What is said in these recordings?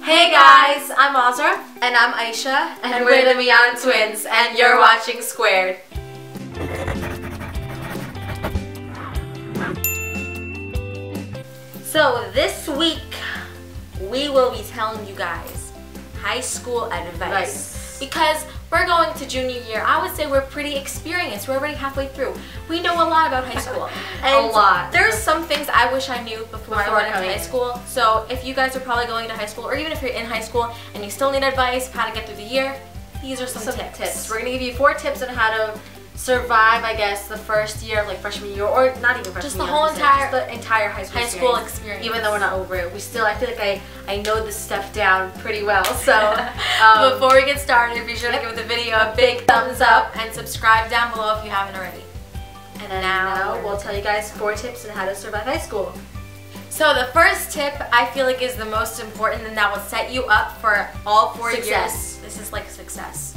Hey guys, I'm Azra. And I'm Aisha. And we're the Mian Twins, and you're watching Squared. So this week, we will be telling you guys high school advice. Because we're going to junior year. I would say we're pretty experienced. We're already halfway through. We know a lot about high school. And a lot. There's some things I wish I knew before I went into high school. So if you guys are probably going to high school, or even if you're in high school and you still need advice how to get through the year, these are some tips. We're going to give you 4 tips on how to survive, I guess, the first year of like freshman year, or not even freshman year. Just the whole entire high school experience. Even though we're not over it, I feel like I know this stuff down pretty well. So before we get started, be sure to give the video a big thumbs up and subscribe down below if you haven't already. And now we'll tell you guys 4 tips on how to survive high school. So the first tip I feel like is the most important, and that will set you up for all 4 years. This is like success.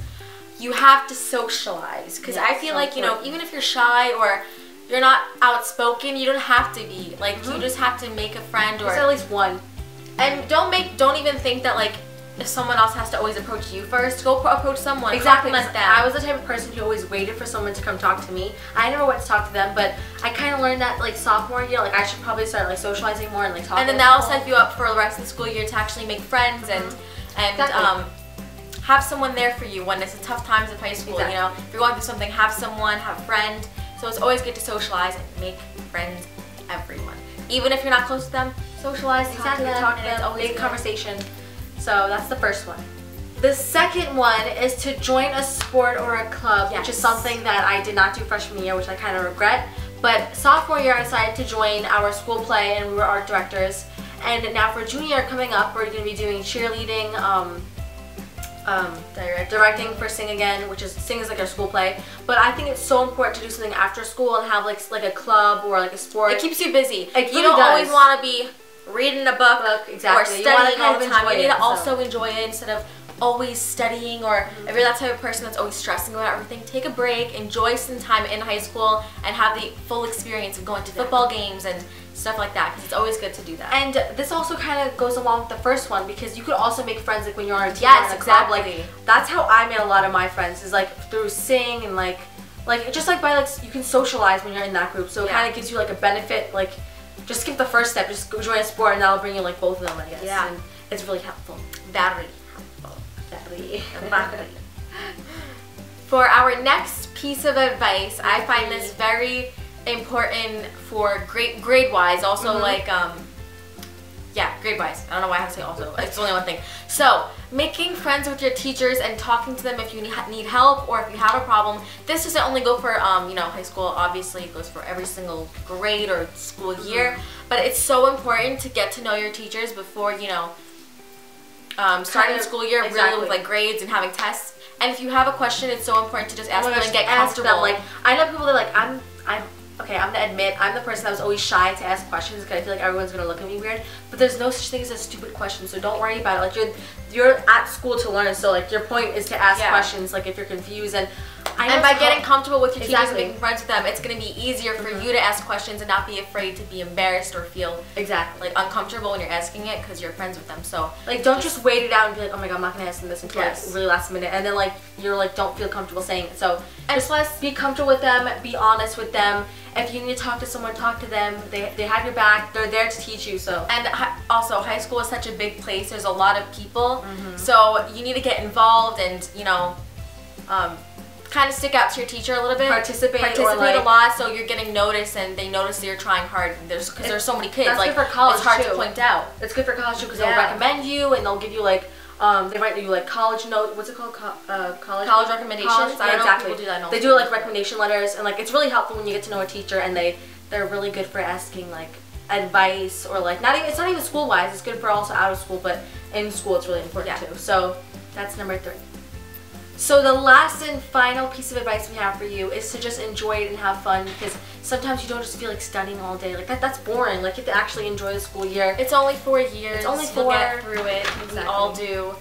You have to socialize, because I feel like, you know, even if you're shy or you're not outspoken, you don't have to be. Like, you just have to make a friend, or at least one. And don't even think that, like, if someone else has to always approach you first, go approach someone. Exactly. Compliment them. I was the type of person who always waited for someone to come talk to me. I never went to talk to them, but I kind of learned that like sophomore year, like I should probably start like socializing more and like talking. And then that'll set you up for the rest of the school year to actually make friends and have someone there for you when it's a tough times of high school. You know, if you're going through something, have someone, have a friend. So it's always good to socialize and make friends with everyone. Even if you're not close to them, socialize, talk to them, make conversation. So that's the first one. The second one is to join a sport or a club, which is something that I did not do freshman year, which I kind of regret. But sophomore year I decided to join our school play, and we were art directors. And now for junior year coming up, we're going to be doing cheerleading, directing for Sing Again, which is Sing is like our school play. But I think it's so important to do something after school and have like a club or like a sport. It keeps you busy. It you don't always want to be reading a book or studying all the time. You need to also enjoy it instead of always studying, or if you're that type of person that's always stressing about everything, take a break, enjoy some time in high school, and have the full experience of going to football games and stuff like that, because it's always good to do that. And this also kind of goes along with the first one, because you could also make friends like when you're on a team. Yes, exactly. Like that's how I made a lot of my friends, is like through Sing, and like just like by like you can socialize when you're in that group. So it kind of gives you like a benefit. Like just skip the first step, just go join a sport, and that'll bring you like both of them, I guess. Yeah, and it's really helpful. Battery. Battery. For our next piece of advice, I find this very important for grade-wise. Also, grade-wise. I don't know why I have to say also. It's only one thing. So, making friends with your teachers and talking to them if you need help or if you have a problem. This doesn't only go for you know, high school. Obviously, it goes for every single grade or school year. But it's so important to get to know your teachers before, you know, starting the school year really with like grades and having tests. And if you have a question, it's so important to just ask them and get comfortable. Like, I know people that like, I'm gonna admit, I'm the person that was always shy to ask questions because I feel like everyone's gonna look at me weird. But there's no such thing as a stupid question, so don't worry about it. Like you're at school to learn, so like your point is to ask questions. Like if you're confused, and by getting comfortable with your teachers and making friends with them, it's gonna be easier for you to ask questions and not be afraid to be embarrassed or feel like uncomfortable when you're asking it, because you're friends with them. So like don't just wait it out and be like, oh my god, I'm not gonna ask them this until like really last minute, and then like you're like don't feel comfortable saying it. So just be comfortable with them, be honest with them. If you need to talk to someone, talk to them. They have your back. They're there to teach you. So and also high school is such a big place. There's a lot of people, so you need to get involved and, you know, kind of stick out to your teacher a little bit. Participate a lot, so you're getting noticed and they notice that you're trying hard. Because there's so many kids. That's like good for college it's hard too. to point out. It's good for college too, because they'll recommend you and they'll give you like they write you like college note. What's it called? College recommendations. I don't know if people do that. They do like recommendation letters, and like it's really helpful when you get to know a teacher, and they're really good for asking like advice, or like it's not even school wise. It's good for also out of school, but in school it's really important too. So that's number 3. So the last and final piece of advice we have for you is to just enjoy it and have fun, because sometimes you don't just feel like studying all day. Like that's boring. Like you have to actually enjoy the school year. It's only 4 years. It's only 4. You'll get through it. We all do.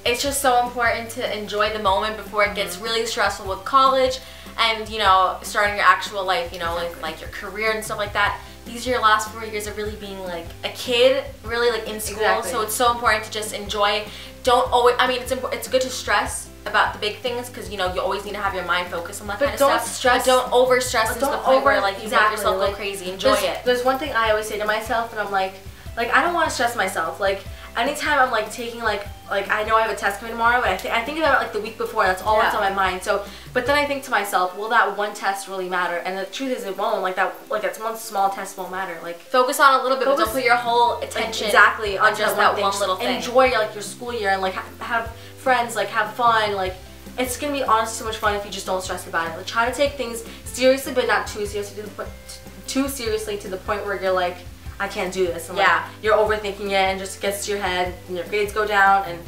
It's just so important to enjoy the moment before it gets really stressful with college and, you know, starting your actual life, you know, like your career and stuff like that. these are your last 4 years of really being like a kid, really like in school. Exactly. So it's so important to just enjoy. Don't always. I mean, it's good to stress about the big things because you always need to have your mind focused on that kind of stuff. Stress. But don't over stress to the point where like you make yourself go like, crazy. Enjoy it. There's one thing I always say to myself, and I'm like I don't want to stress myself. Like anytime I'm like taking like I know I have a test coming tomorrow, but I think about it like the week before. That's all that's on my mind. So, but then I think to myself, will that one test really matter? And the truth is, it won't. Like that one small test won't matter. Like focus on a little bit, but don't put your whole attention exactly on just that one little thing. Enjoy like your school year and like have friends, like have fun, like. It's gonna be honestly so much fun if you just don't stress about it. Like try to take things seriously, but not too seriously to the point where you're like, I can't do this. And like, you're overthinking it and just gets to your head and your grades go down and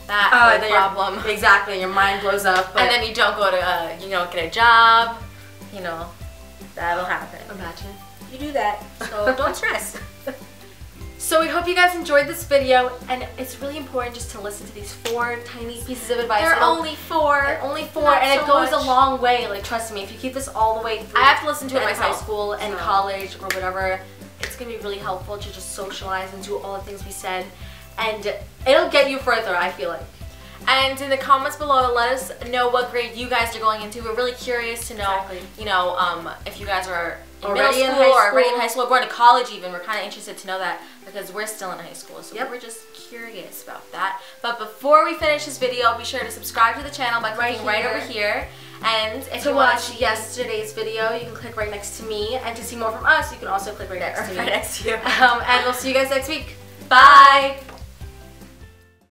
that problem. Exactly, your mind blows up. And then you don't go to you don't get a job. That'll happen. Imagine you do that. So don't stress. So we hope you guys enjoyed this video, and it's really important just to listen to these 4 tiny pieces of advice. They're only 4. They're only 4, and it goes a long way. Like trust me, if you keep this all the way through, I have to listen to it myself. High school and college or whatever, it's gonna be really helpful to just socialize and do all the things we said, and it'll get you further. I feel like. And in the comments below, let us know what grade you guys are going into. We're really curious to know, if you guys are in middle school or already in high school or going to college even. We're kind of interested to know that because we're still in high school. So we're just curious about that. But before we finish this video, be sure to subscribe to the channel by clicking right over here. And if to watch yesterday's video, you can click right next to me. And to see more from us, you can also click right next to me. Right next to you. And we'll see you guys next week. Bye!